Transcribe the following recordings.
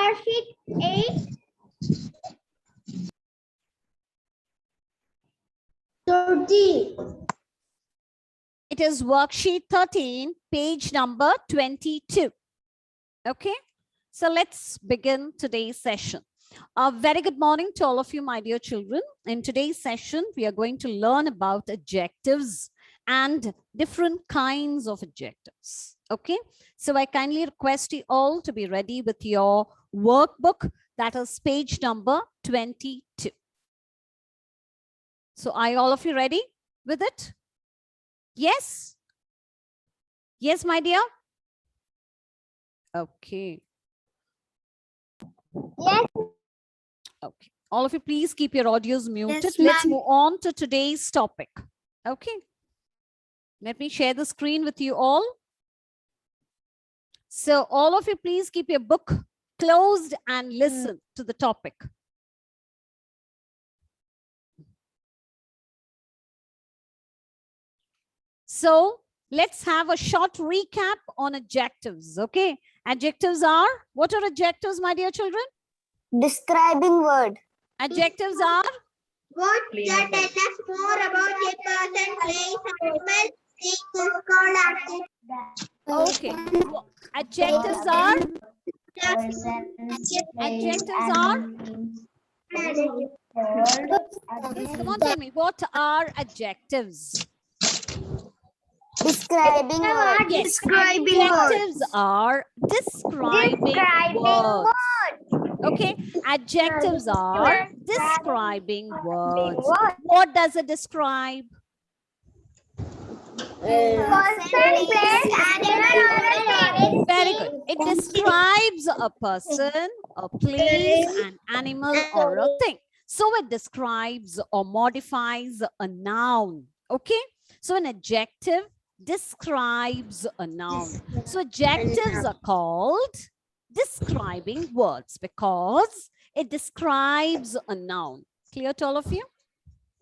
Worksheet 8. 30. It is worksheet 13, page number 22. Okay, so let's begin today's session. A very good morning to all of you, my dear children. In today's session, we are going to learn about adjectives and different kinds of adjectives. Okay, so I kindly request you all to be ready with your workbook, that is page number 22. So are all of you ready with it? Yes? Yes, my dear? Okay. Yes. Okay. All of you, please keep your audios muted. Yes, Let's ma'am. move on to today's topic. Okay. Let me share the screen with you all. So all of you, please keep your book closed and listen to the topic. So let's have a short recap on adjectives. Okay. Adjectives are, what are adjectives, my dear children? Describing word. Adjectives are What that tells us more about a person, place, animal, thing is called adjective. okay. Adjectives are adjectives are. Yes, come on, tell me, what are adjectives? Describing word. Yes, Describing adjectives are describing words. Okay, adjectives are describing words. What does it describe? Person, place, animal, or Very good. It describes a person, a place, an animal, or a thing. So it describes or modifies a noun. Okay, so an adjective describes a noun. So adjectives are called describing words because it describes a noun. Clear to all of you?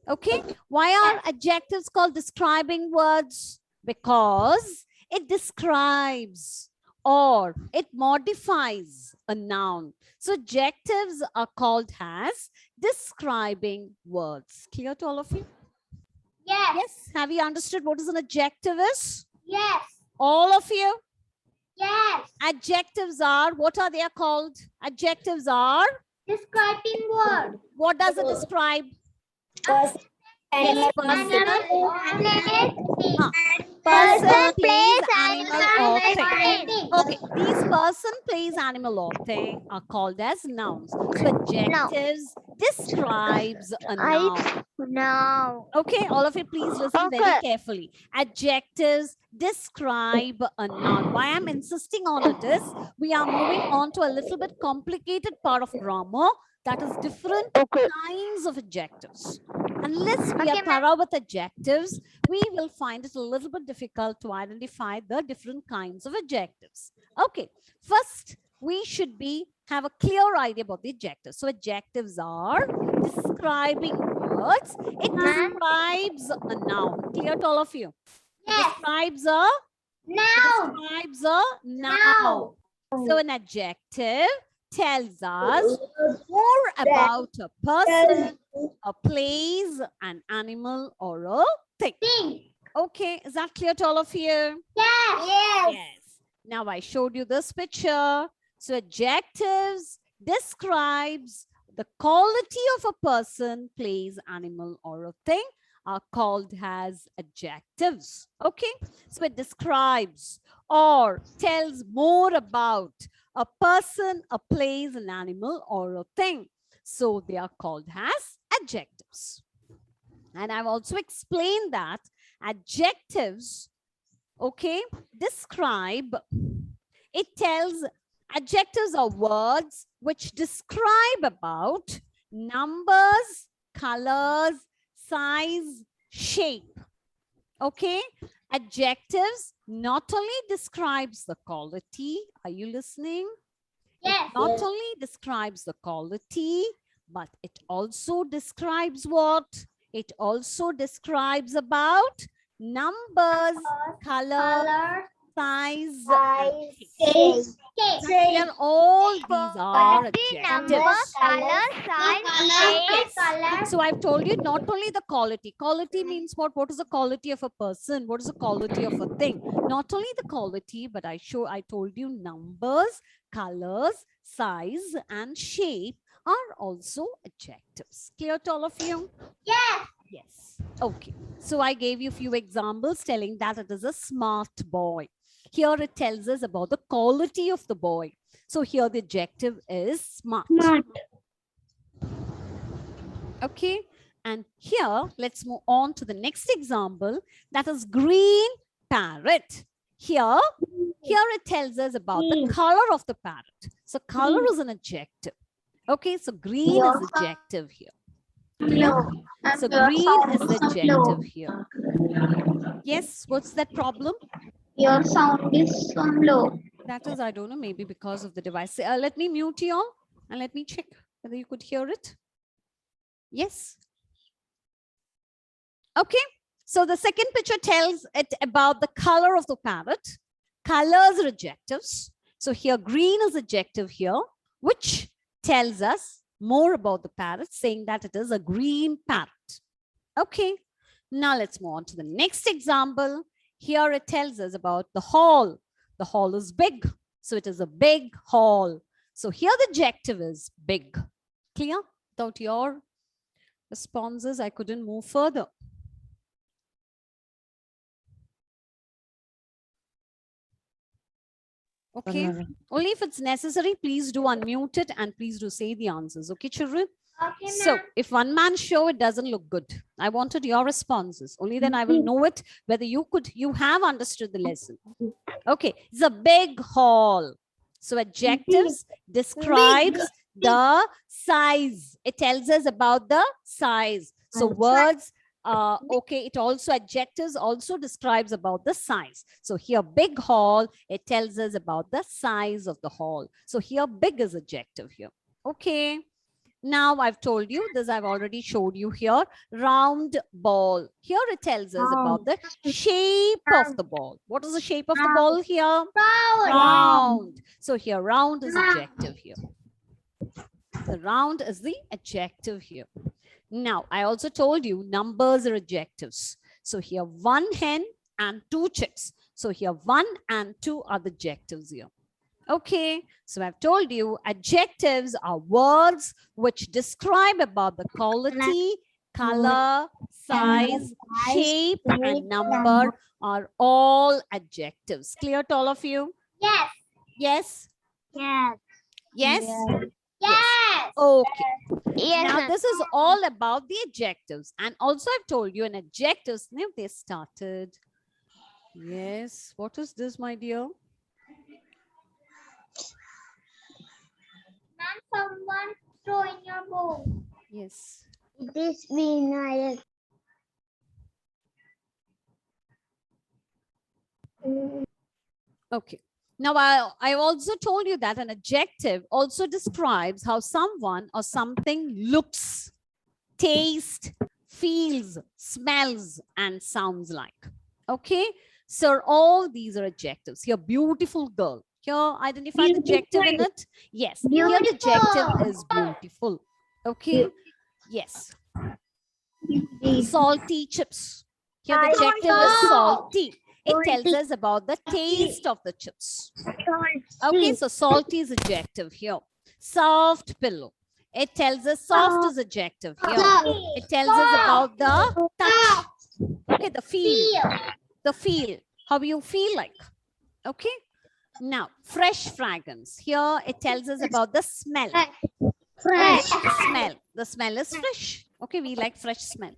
Okay, why are adjectives called describing words? Because it describes or it modifies a noun. So adjectives are called as describing words. Clear to all of you? Yes. Yes. Have you understood what is an adjective is? Yes. All of you? Yes. Adjectives are, what are they called? Adjectives are, Describing word. what does it describe? Person, Yes, personal. Person, Person, place, place, animal, or thing. Okay, these person, place, animal, or thing are called as nouns. So adjectives describes a noun. No. Okay, all of you, please listen very carefully. Adjectives describe a noun. Why I'm insisting on it is we are moving on to a little bit complicated part of grammar, that is different kinds of adjectives. Unless we are thorough with adjectives, we will find it a little bit difficult to identify the different kinds of adjectives. Okay, first we should have a clear idea about the adjectives. So adjectives are describing words. It describes a noun. Clear to all of you? Yes. Describes a noun. So an adjective tells us more about a person, a place, an animal, or a thing. Okay, is that clear to all of you? Yes. Yes. Now I showed you this picture. So adjectives describes the quality of a person, place, animal, or a thing are called as adjectives. Okay, so it describes or tells more about a person, a place, an animal, or a thing. So they are called as adjectives. And I've also explained that adjectives, okay, describe, it tells, adjectives are words which describe about numbers, colors, size, shape. Okay, adjectives not only describes the quality, are you listening? Yes. It not only describes the quality, but it also describes what? It also describes about numbers, colors, size, and Size, taste. shape, Here, all these are quality, adjectives. number, color, size, Yes. So I've told you not only the quality. Quality means what? What is the quality of a person? What is the quality of a thing? Not only the quality, but I told you numbers, colors, size, and shape are also adjectives. Clear to all of you? Yes. Yes. Okay. So I gave you a few examples telling that it is a smart boy. Here it tells us about the quality of the boy. So here the adjective is smart. Okay. And here let's move on to the next example, that is green parrot. Here it tells us about the color of the parrot. So color is an adjective. Okay. So green is adjective here. Clear? So green is the adjective here. Yes, what's that problem? Your sound is so low. That is, I don't know, maybe because of the device. Let me mute you all and let me check whether you could hear it. Yes. Okay. So the second picture tells it about the color of the parrot. Colors are adjectives. So here green is adjective here, which tells us more about the parrot, saying that it is a green parrot. Okay. Now let's move on to the next example. Here it tells us about the hall. The hall is big. So it is a big hall. So here the adjective is big. Clear? Without your responses, I couldn't move further. Okay. Only if it's necessary, please do unmute it and please do say the answers. Okay, children? Okay, So if one man show it doesn't look good, I wanted your responses. Only then I will know it whether you have understood the lesson. Okay, it's a big hall. So adjectives describes the size. It tells us about the size. So words, okay, it also adjectives also describes about the size. So here big hall, it tells us about the size of the hall. So here big is adjective here. Okay. Now I've told you this, I've already showed you here, round ball. Here it tells us about the shape of the ball. What is the shape of the ball here? Round. So here round is adjective here. The round is the adjective here. Now I also told you numbers are adjectives. So here 1 hen and 2 chicks. So here 1 and 2 are the adjectives here. Okay, so I've told you adjectives are words which describe about the quality, color, size, shape, and number are all adjectives. Clear to all of you? Yes. Yes? Yes. Yes? Yes. Okay. Yes. Now this is all about the adjectives. And also I've told you an adjectives, now they started. Yes, what is this, my dear? Ma'am, someone throw in your bowl. Yes. It is Vinayak. Okay. Now, I also told you that an adjective also describes how someone or something looks, tastes, feels, smells, and sounds like. Okay. So all these are adjectives. Here, beautiful girl. Here, identify the adjective in it. Yes. Here, the adjective is beautiful. Okay. Yes. Salty chips. Here, the adjective is salty. It tells us about the taste of the chips. Okay, so salty is adjective here. Soft pillow. It tells us soft is adjective here. It tells us about the touch. Okay, the feel. The feel. How you feel like. Okay. Now, fresh fragrance. Here it tells us about the smell. Fresh. Smell. The smell is fresh. Okay, we like fresh smell.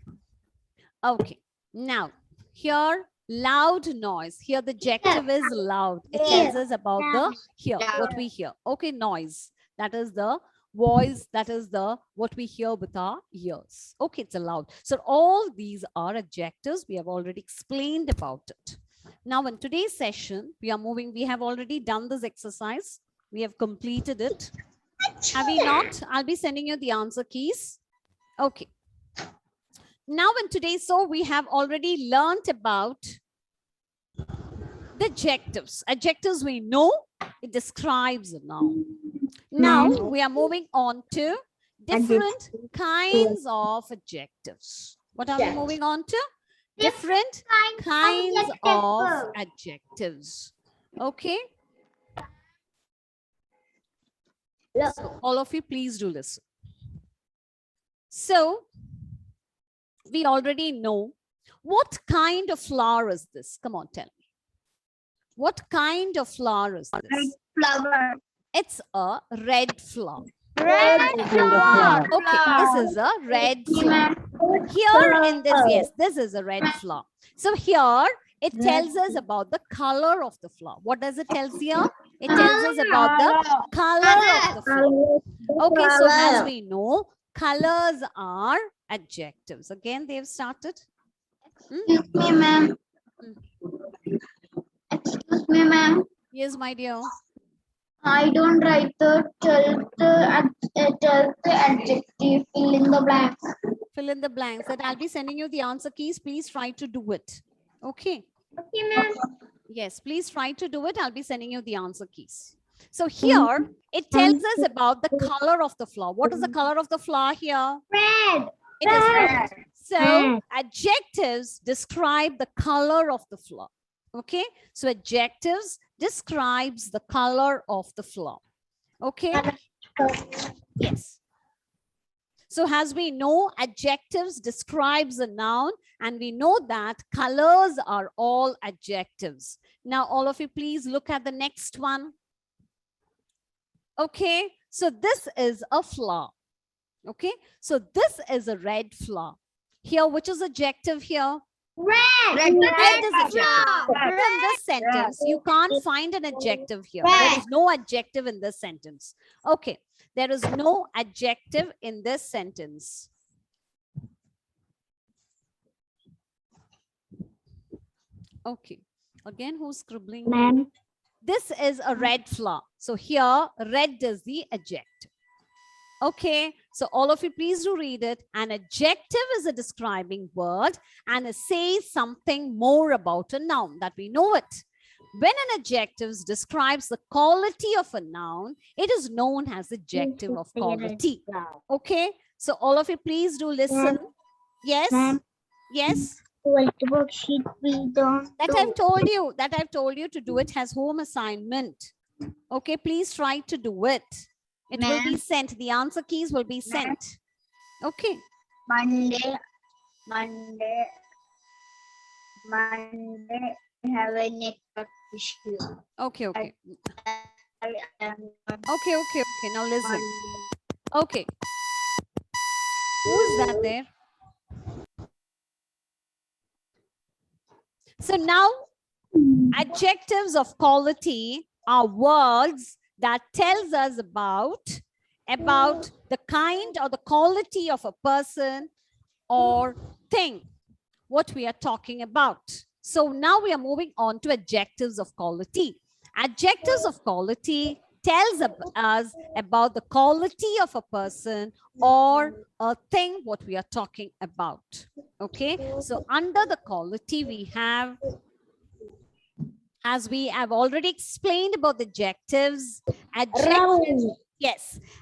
Okay. Now, here loud noise. Here the adjective is loud. It tells us about the here, what we hear. Okay, noise. That is the voice. That is the what we hear with our ears. Okay, it's a loud. So all these are adjectives. We have already explained about it. Now in today's session, we are moving. We have already done this exercise. We have completed it. Have we not? I'll be sending you the answer keys. Okay. Now in today's, so we have already learned about The adjectives. Adjectives we know, it describes a noun. Now we are moving on to different kinds of adjectives. What are we moving on to? Different kinds of adjectives. Okay. So all of you, please do listen. So we already know what kind of flower is this? Come on, tell me. What kind of flower is this? Flower. It's a red flower. Red flower. Okay, this is a red flower. Here in this, yes, this is a red flower. So here it tells us about the color of the flower. What does it tell us here? It tells us about the color of the flower. Okay, so as we know, colors are adjectives. Again, they've started. Excuse me, ma'am. Excuse me, ma'am. Yes, my dear. I don't write the 12th adjective. Fill in the blanks. Fill in the blanks. That I'll be sending you the answer keys. Please try to do it. Okay. Okay, ma'am. Yes, please try to do it. I'll be sending you the answer keys. So here it tells us about the color of the flower. What is the color of the flower here? Red. It is red. So adjectives describe the color of the flower. Okay. So adjectives describes the color of the flower. Okay. Yes. So as we know, adjectives describes a noun, and we know that colors are all adjectives. Now, all of you, please look at the next one. Okay, so this is a flower. Okay, so this is a red flower. Here, which is adjective here? Red. Red is adjective. In this sentence, you can't find an adjective here. There is no adjective in this sentence. Okay, there is no adjective in this sentence. Okay, again, who's scribbling? Ma'am. This is a red flower. So here, red is the adjective. Okay, so all of you, please do read it. An adjective is a describing word and it says something more about a noun, that we know it. When an adjective describes the quality of a noun, it is known as adjective of quality. Okay, so all of you, please do listen. Yes, yes. Worksheet we don't. That I've told you to do it as home assignment. Okay, please try to do it. It will be sent. The answer keys will be sent. Okay. Monday have a network issue. Okay. Okay. Now listen. Okay. Who is that there? So now, adjectives of quality are words that tells us about the kind or the quality of a person or thing, what we are talking about. So now we are moving on to adjectives of quality. Adjectives of quality tells us about the quality of a person or a thing, what we are talking about. Okay, so under the quality we have, as we have already explained about the adjectives,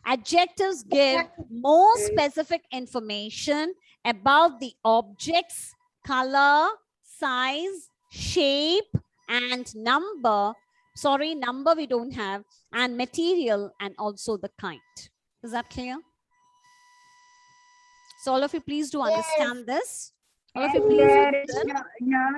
adjectives give more specific information about the objects, color, size, shape, and number. Sorry, number we don't have, and material, and also the kind. Is that clear? So all of you, please do understand this. All of you, please listen.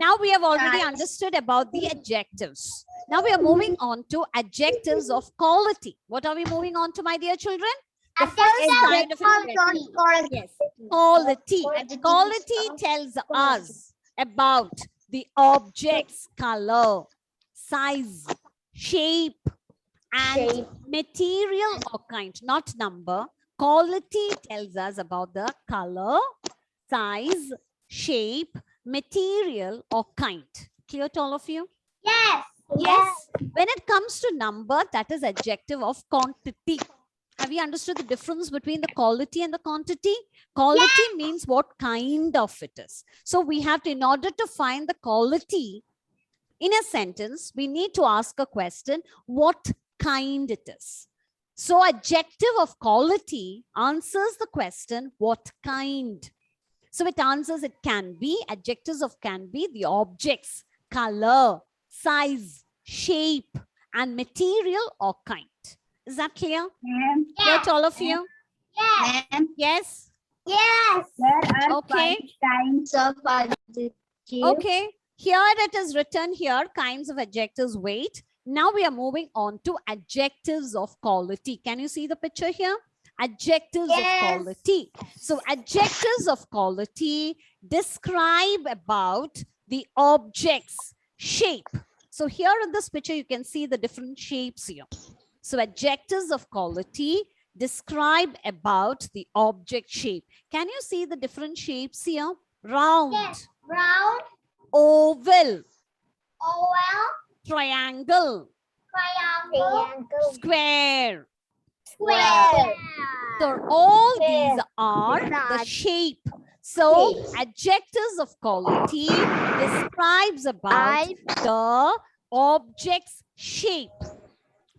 Now we have already understood about the adjectives. Now we are moving on to adjectives of quality. What are we moving on to, my dear children? The first kind of adjective. Yes, quality. Quality tells us about the object's color, size, shape, and material or kind, not number. Quality tells us about the color, size, shape, material, or kind. Clear to all of you? Yes. Yes. When it comes to number, that is adjective of quantity. Have you understood the difference between the quality and the quantity? Quality means what kind of it is. So we have to, in order to find the quality, In a sentence, we need to ask a question, what kind it is. So adjective of quality answers the question, what kind? So it answers it can be, adjectives of can be the objects, color, size, shape, and material or kind. Is that clear? Clear to all of you? Yes. Yes? Yes. There are Okay. 5 kinds of adjectives. Okay. Here it is written here, kinds of adjectives. Wait. Now we are moving on to adjectives of quality. Can you see the picture here? Adjectives Yes. of quality. So adjectives of quality describe about the object's shape. So here in this picture, you can see the different shapes here. So adjectives of quality describe about the object shape. Can you see the different shapes here? Round, Yes. Round, oval, oval, triangle, triangle, square. square. So all these are the shape. So adjectives of quality describes about the object's shape.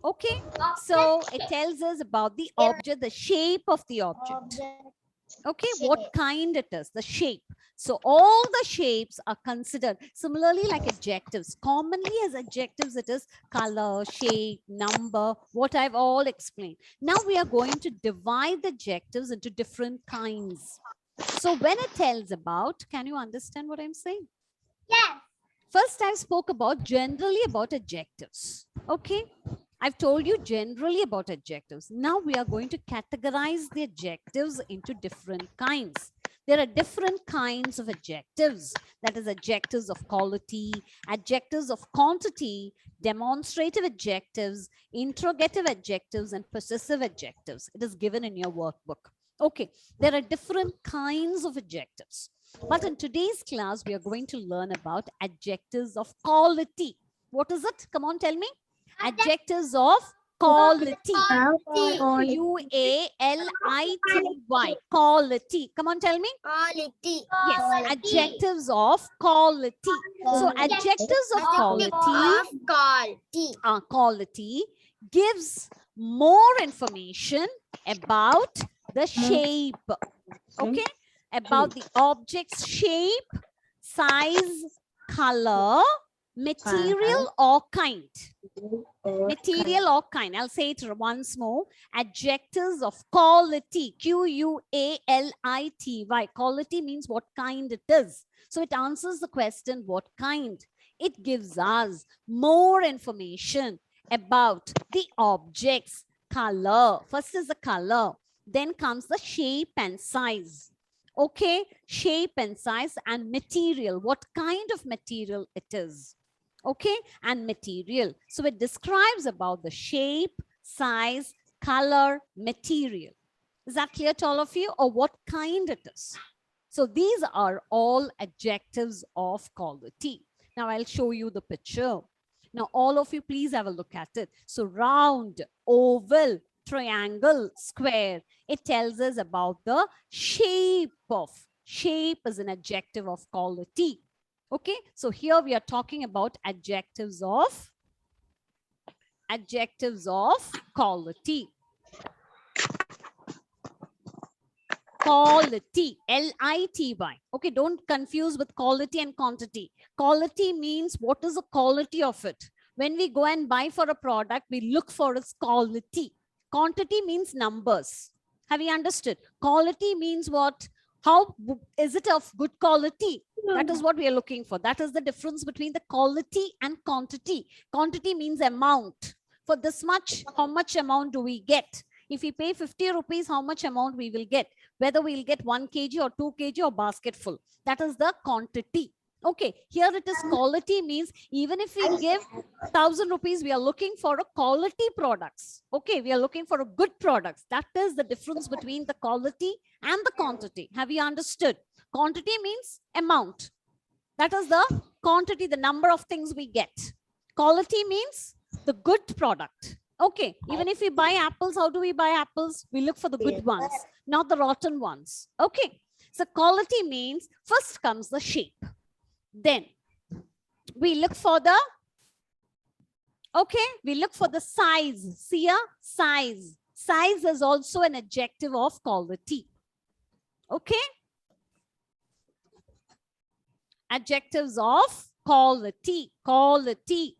Okay, so it tells us about the object, the shape of the object. Okay, what kind it is, the shape. So all the shapes are considered similarly like adjectives. Commonly as adjectives, it is color, shape, number, what I've all explained. Now we are going to divide the adjectives into different kinds. So when it tells about, can you understand what I'm saying? Yes. First, I spoke about generally about adjectives. Okay. I've told you generally about adjectives. Now we are going to categorize the adjectives into different kinds. There are different kinds of adjectives. That is adjectives of quality, adjectives of quantity, demonstrative adjectives, interrogative adjectives, and possessive adjectives. It is given in your workbook. Okay, there are different kinds of adjectives. But in today's class, we are going to learn about adjectives of quality. What is it? Come on, tell me. Adjectives of quality. Quality. Quality. Come on, tell me. Quality. Yes, adjectives of quality. So adjectives of quality gives more information about the shape. Okay, about the object's shape, size, color, material or kind. Material or kind. I'll say it once more. Adjectives of quality. Quality. Quality means what kind it is. So it answers the question, what kind? It gives us more information about the object's color. First is the color. Then comes the shape and size. Okay, shape and size and material. What kind of material it is? Okay, and material. So it describes about the shape, size, color, material. Is that clear to all of you, or what kind it is? So these are all adjectives of quality. Now I'll show you the picture. Now all of you please have a look at it. So round, oval, triangle, square. It tells us about the shape of. Shape is an adjective of quality. Okay, so here we are talking about adjectives of quality. Quality, L-I-T-Y. Okay, don't confuse with quality and quantity. Quality means what is the quality of it. When we go and buy for a product, we look for its quality. Quantity means numbers. Have you understood? Quality means what? How is it of good quality? That is what we are looking for. That is the difference between the quality and quantity. Quantity means amount. For this much, how much amount do we get? If we pay 50 rupees, how much amount we will get? Whether we'll get 1 kg or 2 kg or basket full. That is the quantity. Okay, here it is quality means even if we give 1,000 rupees, we are looking for a quality products. Okay, we are looking for a good products. That is the difference between the quality and the quantity. Have you understood? Quantity means amount. That is the quantity, the number of things we get. Quality means the good product. Okay, even if we buy apples, how do we buy apples? We look for the good ones, not the rotten ones. Okay, so quality means first comes the shape. Then we look for the, okay, we look for the size. See here, size. Size is also an adjective of quality. Okay. Adjectives of quality. Quality.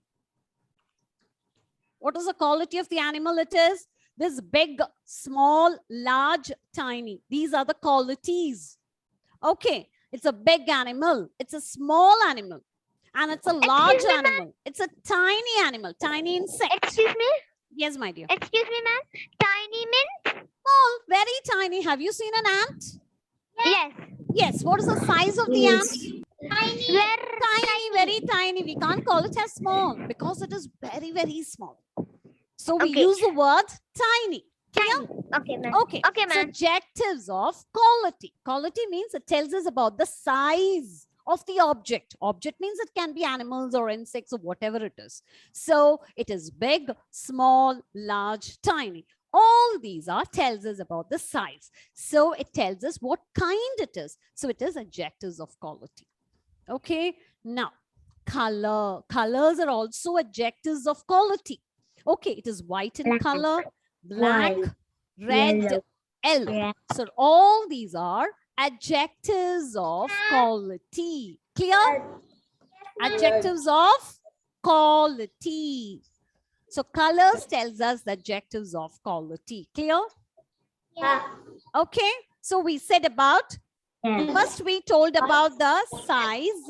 What is the quality of the animal? It is this big, small, large, tiny. These are the qualities. Okay. It's a big animal. It's a small animal. And it's a large animal. It's a tiny animal. Tiny insect. Excuse me? Yes, my dear. Excuse me, ma'am. Tiny means? Small, very tiny. Have you seen an ant? Yes. Yes. What is the size of the Yes. ant? Tiny. Tiny, very tiny. We can't call it as small because it is very, very small. So we Okay. use the word tiny. Tiny. Okay, ma'am. Okay. Okay, So ma'am. adjectives of quality. Quality means it tells us about the size of the object. Object means it can be animals or insects or whatever it is. So it is big, small, large, tiny. All these are tells us about the size. So it tells us what kind it is. So it is adjectives of quality. Okay. Now, color. Colors are also adjectives of quality. Okay. It is white in Black. color, black, White, red, yellow, yellow. red. So all these are adjectives of quality. Clear? Adjectives of quality. So colors tells us the adjectives of quality. Clear? Yeah. Okay. So we said about, Yes. first we told about the size.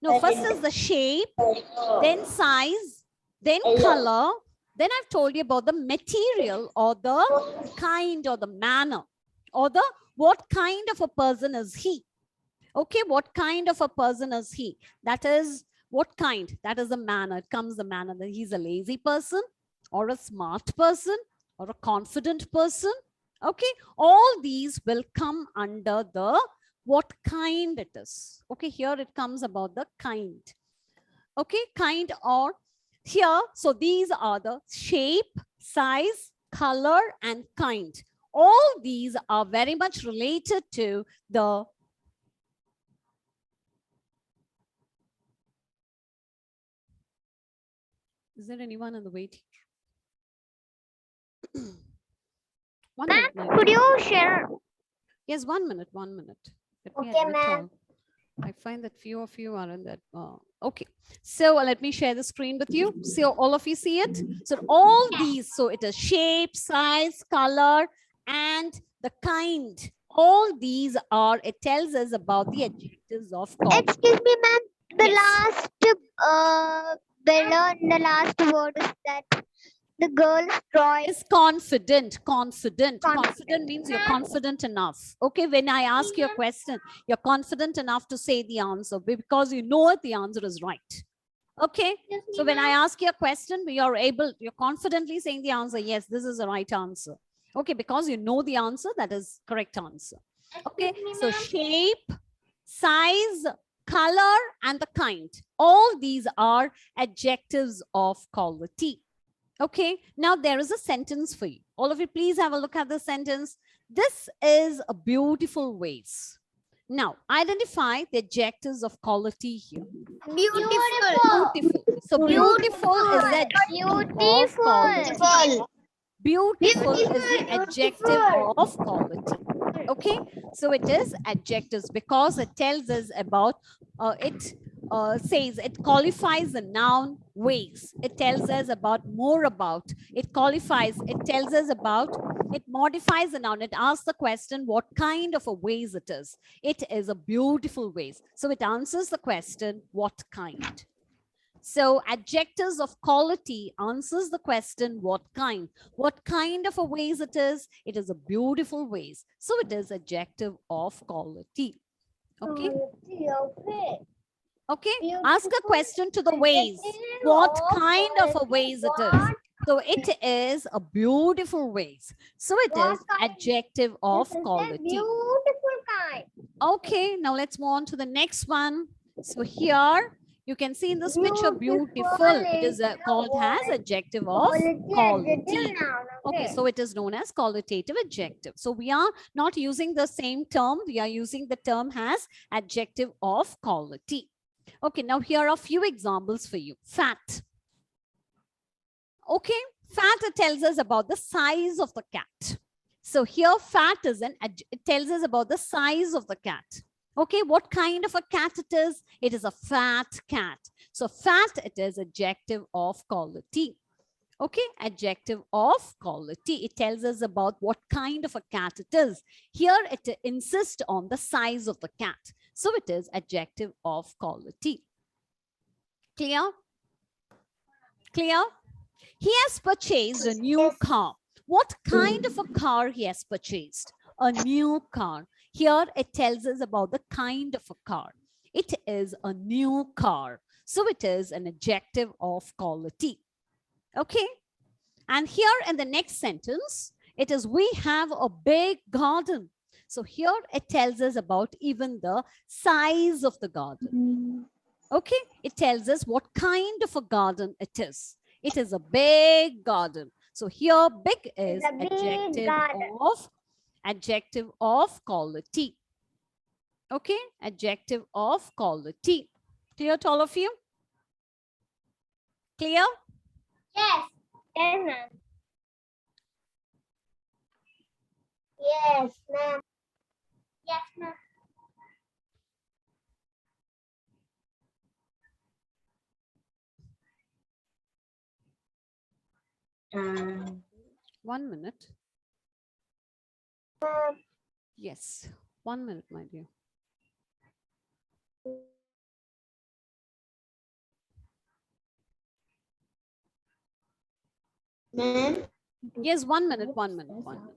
No, first is the shape, then size, then color. Then I've told you about the material or the kind or the manner or the what kind of a person is he. Okay, what kind of a person is he? That is what kind? That is the manner. It comes the manner that he's a lazy person or a smart person or a confident person. Okay, all these will come under the what kind it is. Okay, here it comes about the kind. Okay, kind or here. So these are the shape, size, color, and kind. All these are very much related to the Is there anyone in the waiting? One Ma'am, minute. could you share? Yes, 1 minute, 1 minute. Let me Okay, admit ma'am. all. I find that few of you are in that. Okay, so let me share the screen with you. So all of you see it. So all these, so it is shape, size, color, and the kind. All these are, it tells us about the adjectives of quality. Excuse me, ma'am. The Yes. below the last word is that the girl's drawing. Is confident. Confident Confident. means you're confident enough. Okay, when I ask you a question, you're confident enough to say the answer because you know it, the answer is right. Okay, so when I ask you a question, you're confidently saying the answer. Yes, this is the right answer. Okay, because you know the answer, that is correct answer. Okay, so shape, size, color, and the kind. All these are adjectives of quality. Okay, now there is a sentence for you. All of you, please have a look at the sentence. This is a beautiful vase. Now, identify the adjectives of quality here. Beautiful. Beautiful. So beautiful is the adjective of quality. Beautiful is the adjective of quality. Okay, so it is adjectives because it tells us about says it qualifies the noun ways. It tells us about more about. It qualifies, it tells us about, it modifies the noun. It asks the question what kind of a vase it is. It is a beautiful vase. So it answers the question what kind. So adjectives of quality answers the question what kind. What kind of a vase it is? It is a beautiful vase. So it is adjective of quality. Okay. Okay. Ask a question to the vase. What kind of a vase it is? So it is a beautiful vase. So it is adjective of quality. Beautiful kind. Okay. Now let's move on to the next one. So here you can see in this picture beautiful. It is called as adjective of quality. Okay, so it is known as qualitative adjective. So we are not using the same term. We are using the term as adjective of quality. Okay, now here are a few examples for you. Fat. Okay, fat, it tells us about the size of the cat. So here fat is it tells us about the size of the cat. Okay, what kind of a cat it is? It is a fat cat. So fat, it is adjective of quality. Okay, adjective of quality. It tells us about what kind of a cat it is. Here it insists on the size of the cat. So it is adjective of quality. Clear? Clear? He has purchased a new car. What kind of a car he has purchased? A new car. Here it tells us about the kind of a car. It is a new car. So it is an adjective of quality. Okay. And here in the next sentence, it is we have a big garden. So here it tells us about even the size of the garden. Okay. It tells us what kind of a garden it is. It is a big garden. So here big is adjective of quality. Okay, adjective of quality. Clear to all of you? Clear? Yes. Yes, ma'am. Yes, ma'am. Yes, ma'am. 1 minute. Yes, 1 minute, my dear. Ma'am. Yes, 1 minute, 1 minute, 1 minute.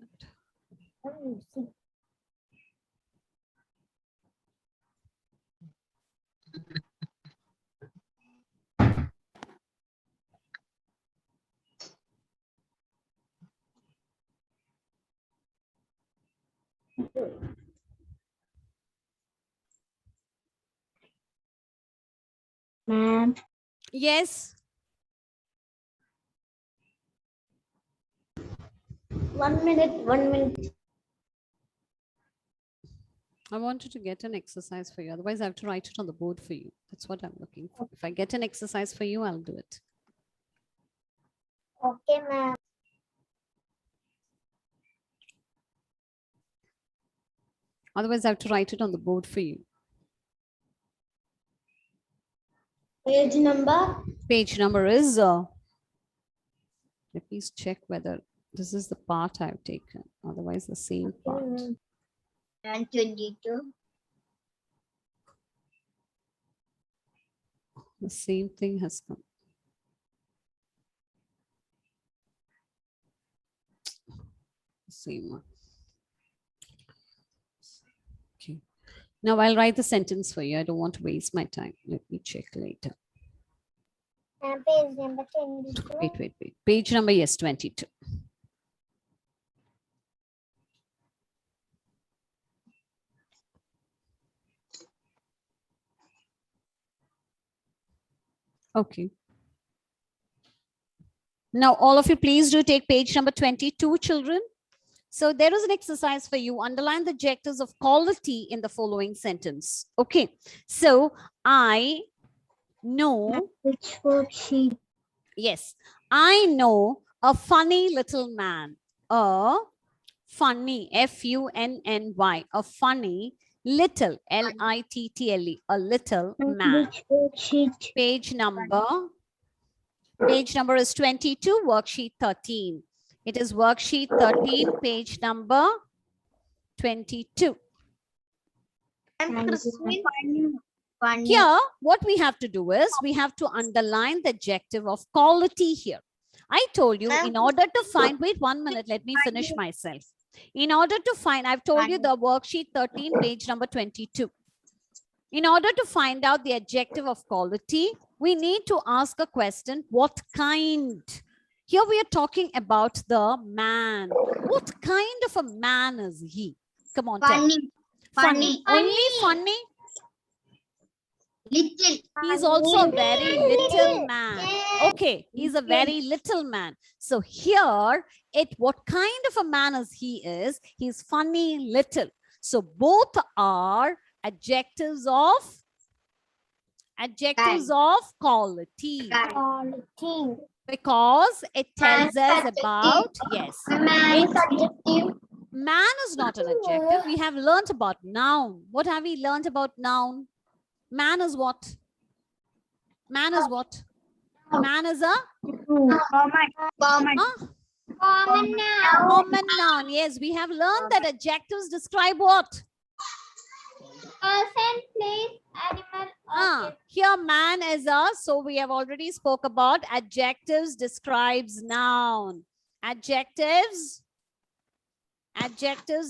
Ma'am. Yes. 1 minute, 1 minute. I wanted to get an exercise for you. Otherwise, I have to write it on the board for you. That's what I'm looking for. If I get an exercise for you, I'll do it. Okay, ma'am. Otherwise, I have to write it on the board for you. Page number? Page number is, let me check whether this is the part I've taken. Otherwise, the same part. And 22. The same thing has come. Same one. Okay. Now I'll write the sentence for you. I don't want to waste my time. Let me check later. Page number 22. Wait. Page number, yes, 22. Okay. Now, all of you, please do take page number 22, children. So there is an exercise for you. Underline the adjectives of quality in the following sentence. Okay. So I know. Which worksheet? Yes. I know a funny little man. A funny, F-U-N-N-Y. A funny little, L-I-T-T-L-E. A little man. Which worksheet? Page number is 22, worksheet 13. It is worksheet 13, page number 22. Here, what we have to do is we have to underline the adjective of quality here. I told you in order to find, wait 1 minute, let me finish myself. In order to find, I've told you the worksheet 13, page number 22. In order to find out the adjective of quality, we need to ask a question, what kind? Here we are talking about the man. What kind of a man is he? Come on, tell me. Funny. Only funny? Little. He's also a very little man. Okay, he's a very little man. So here, what kind of a man is he is? He's funny little. So both are adjectives of Adjectives of quality. Quality. Because it tells us adjective. about, yes. Man is adjective. Man is not an adjective. We have learnt about noun. What have we learnt about noun? Man is what? Man is what? Man is a Common. huh? Common noun. Common noun. Yes, we have learned that adjectives describe what? Person, place, animal, object. Here man is a, so we have already spoke about adjectives describes noun. Adjectives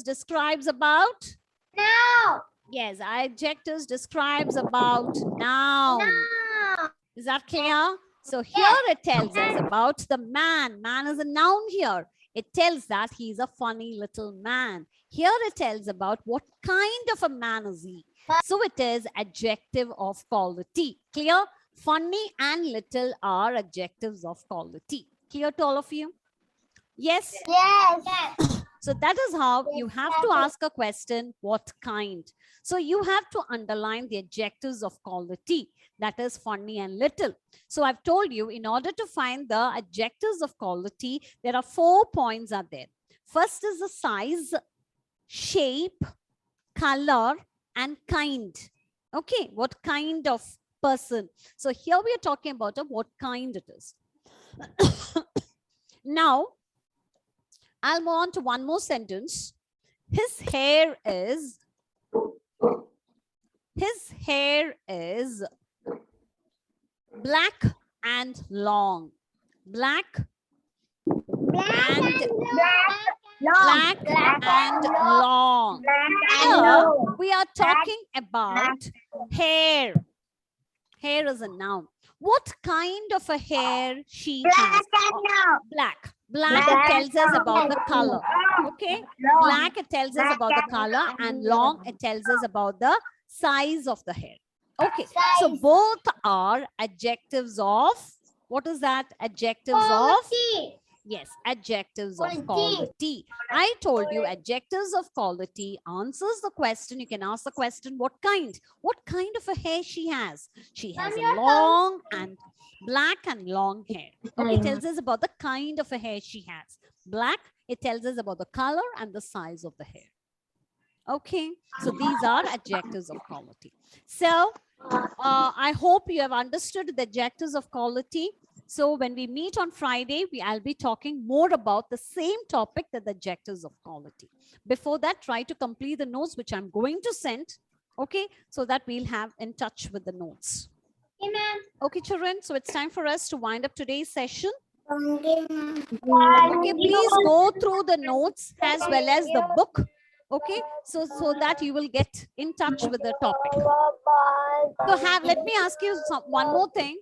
describes about, Now. yes, adjectives describes about noun. Now. Is that clear? So here it tells us about the man. Man is a noun here. It tells that he's a funny little man. Here it tells about what kind of a man is he. So it is adjective of quality. Clear? Funny and little are adjectives of quality. Clear to all of you? Yes? Yes. So that is how you have to ask a question, what kind? So you have to underline the adjectives of quality, that is funny and little. So I've told you, in order to find the adjectives of quality, there are 4 points are there. First is the size, shape, color, and kind. Okay, what kind of person? So here we are talking about what kind it is. Now, I'll move on to one more sentence. His hair is black and long. Black and long. Here we are talking about hair. Hair is a noun. What kind of a hair she has? Black. Black it tells us about the color. Okay. Black it tells us about the color, and long it tells us about the size of the hair. Okay. So both are adjectives of, what is that? Adjectives of, yes, adjectives of quality. I told you adjectives of quality answers the question. You can ask the question, what kind? What kind of a hair she has? She has a long and black and long hair. Okay, it tells us about the kind of a hair she has. Black, it tells us about the color and the size of the hair. Okay, so these are adjectives of quality. So I hope you have understood the adjectives of quality. So when we meet on Friday, I'll be talking more about the same topic, that the adjectives of quality. Before that, try to complete the notes which I'm going to send. Okay, so that we'll have in touch with the notes. Okay, children, so it's time for us to wind up today's session. Okay, please go through the notes as well as the book. Okay, so that you will get in touch with the topic. So let me ask you one more thing.